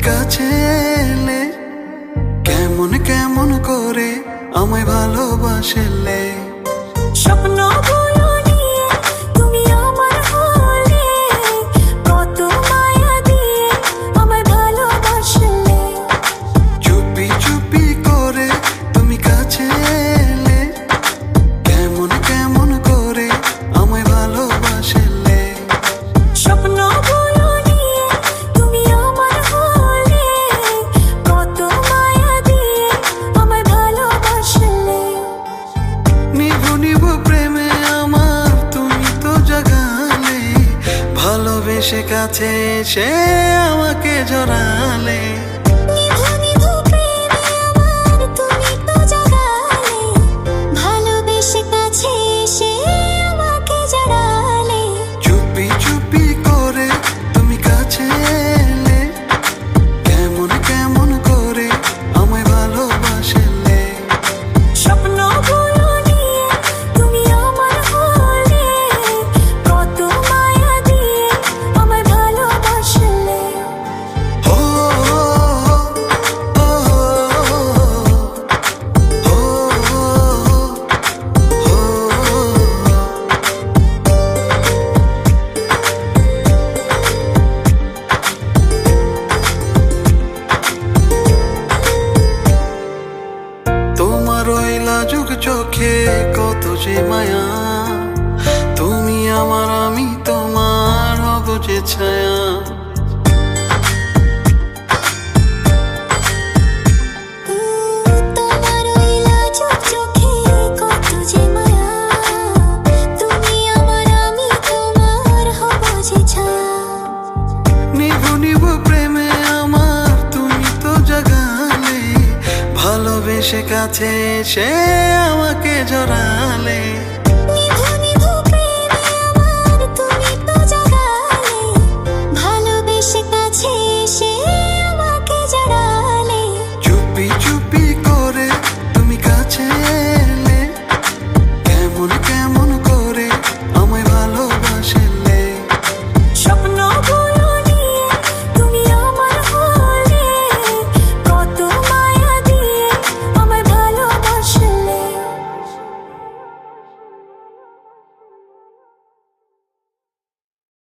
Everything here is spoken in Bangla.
কাছে এলে কেমন কেমন করে আমায় ভালোবাসলে। স্বপ্ন বলো নিয়ে তুমি আমার হলে, কত মায়া দিয়ে আমায় ভালোবাসলে। চুপি চুপি করে তুমি কাছে এলে কেমন কেমন করে আমায় ভালোবাসলে। স্বপ্ন বলো নিয়ে তুমি আমার হলে, কত মায়া দিয়ে আমায় ভালোবাসলে। নিভু নিভু প্রেমে আমার তুমি তো জাগালে, ভালোবেসে কাছে এসে আমাকে জড়ালে। নিভু নিভু প্রেমে আমার তুমি তো জাগালে, ভালোবেসে কাছে এসে আমাকে জড়ালে। চুপি চুপি করে তুমি কাছে এলে কেমন কেমন করে আমায় ভালোবাসলে। স্বপ্ন বলো নিয়ে তুমি আমার হলে, কত মায়া দিয়ে আমায় ভালোবাসলে। ও ও ও তোমার ওই লাজুক চোখে কত যে মায়া, তুমি আমার আমি তোমার হব যে ছায়া। তোমার ওই লাজুক চোখে কত যে মায়া, তুমি আমার আমি তোমার হব যে ছায়া। নিভু নিভু প্রেমে আমার তুমি তো জাগালে, ভালোবেসে কাছে এসে